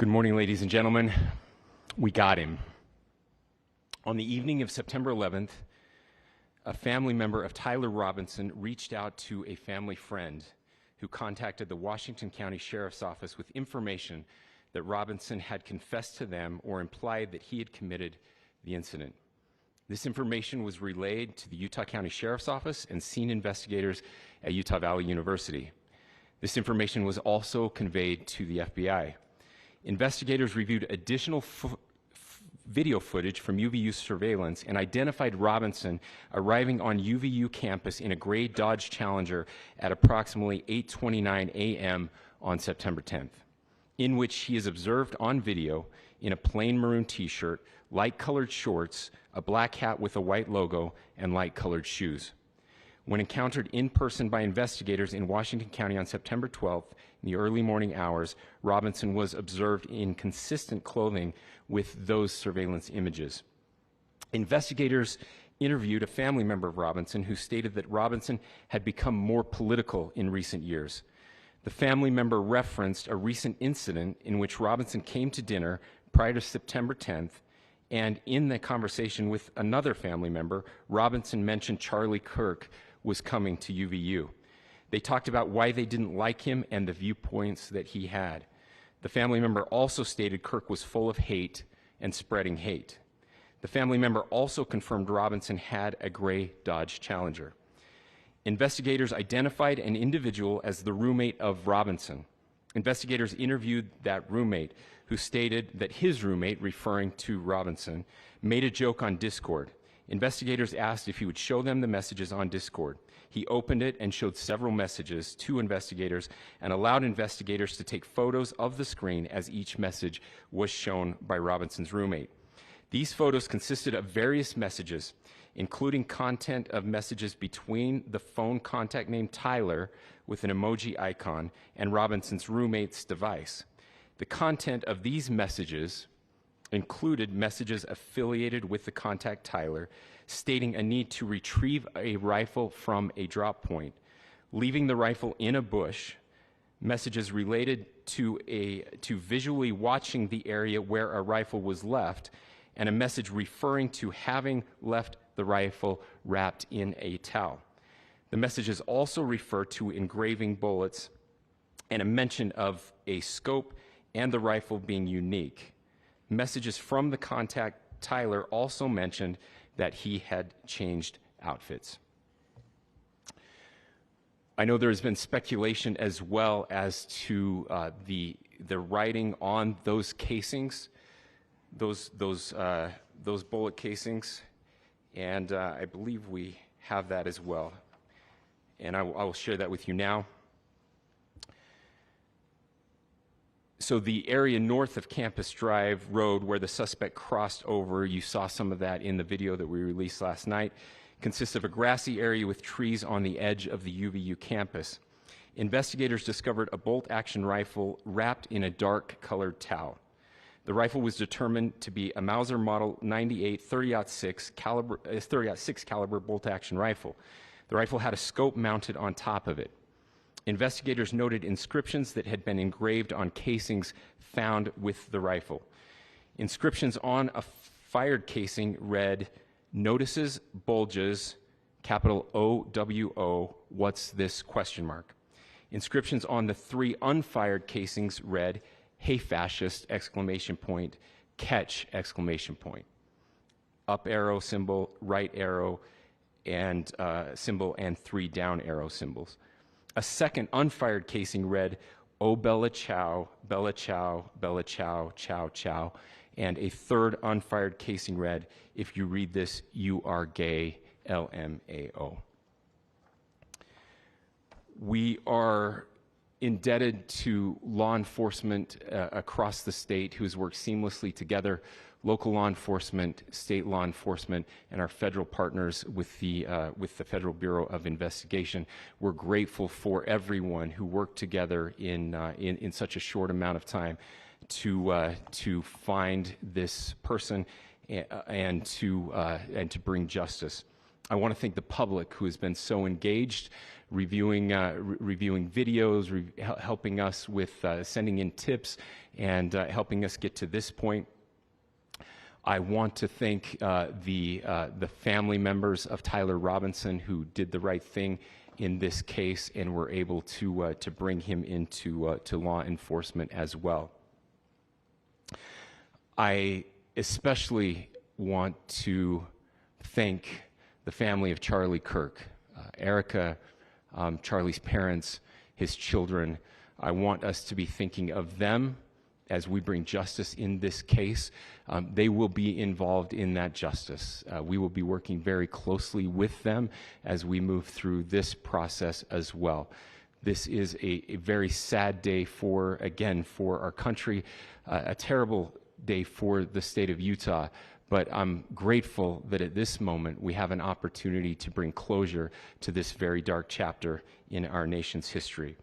Good morning, ladies and gentlemen. We got him. On the evening of September 11th, a family member of Tyler Robinson reached out to a family friend who contacted the Washington County Sheriff's Office with information that Robinson had confessed to them or implied that he had committed the incident. This information was relayed to the Utah County Sheriff's Office and scene investigators at Utah Valley University. This information was also conveyed to the FBI. Investigators reviewed additional video footage from UVU surveillance and identified Robinson arriving on UVU campus in a gray Dodge Challenger at approximately 8:29 a.m. on September 10th, in which he is observed on video in a plain maroon t-shirt, light-colored shorts, a black hat with a white logo, and light-colored shoes. When encountered in person by investigators in Washington County on September 12th, in the early morning hours, Robinson was observed in consistent clothing with those surveillance images. Investigators interviewed a family member of Robinson who stated that Robinson had become more political in recent years. The family member referenced a recent incident in which Robinson came to dinner prior to September 10th, and in the conversation with another family member, Robinson mentioned Charlie Kirk was coming to UVU. They talked about why they didn't like him and the viewpoints that he had. The family member also stated Kirk was full of hate and spreading hate. The family member also confirmed Robinson had a gray Dodge Challenger. Investigators identified an individual as the roommate of Robinson. Investigators interviewed that roommate, who stated that his roommate, referring to Robinson, made a joke on Discord. Investigators asked if he would show them the messages on Discord. He opened it and showed several messages to investigators and allowed investigators to take photos of the screen as each message was shown by Robinson's roommate. These photos consisted of various messages, including content of messages between the phone contact named Tyler with an emoji icon and Robinson's roommate's device. The content of these messages included messages affiliated with the contact Tyler, stating a need to retrieve a rifle from a drop point, leaving the rifle in a bush, messages related to visually watching the area where a rifle was left, and a message referring to having left the rifle wrapped in a towel. The messages also refer to engraving bullets and a mention of a scope and the rifle being unique. Messages from the contact Tyler also mentioned that he had changed outfits. I know there has been speculation as well as to the writing on those casings, those bullet casings, and I believe we have that as well. And I will share that with you now. So the area north of Campus Drive Road where the suspect crossed over, you saw some of that in the video that we released last night, consists of a grassy area with trees on the edge of the UVU campus. Investigators discovered a bolt-action rifle wrapped in a dark-colored towel. The rifle was determined to be a Mauser Model 98 30-06 caliber bolt-action rifle. The rifle had a scope mounted on top of it. Investigators noted inscriptions that had been engraved on casings found with the rifle. Inscriptions on a fired casing read, "Notices, bulges, capital OWO, what's this?" ? Inscriptions on the 3 unfired casings read, "Hey fascist!" ! Catch! ! Up arrow symbol, right arrow, and symbol, and 3 down arrow symbols. A second unfired casing read, "Oh Bella Chow, Bella Chow, Bella Chow, Chow Chow," and a third unfired casing read, "If you read this, you are gay, LMAO." We are indebted to law enforcement across the state who has worked seamlessly together, local law enforcement, state law enforcement, and our federal partners with the Federal Bureau of Investigation. We're grateful for everyone who worked together in such a short amount of time to find this person and to bring justice. I want to thank the public who has been so engaged, reviewing videos, helping us with sending in tips, and helping us get to this point. I want to thank the family members of Tyler Robinson who did the right thing in this case and were able to bring him into to law enforcement as well. I especially want to thank the family of Charlie Kirk, Erica, Charlie's parents, his children. I want us to be thinking of them as we bring justice in this case. They will be involved in that justice. We will be working very closely with them as we move through this process as well. This is a very sad day for our country, a terrible day for the state of Utah, but I'm grateful that at this moment we have an opportunity to bring closure to this very dark chapter in our nation's history.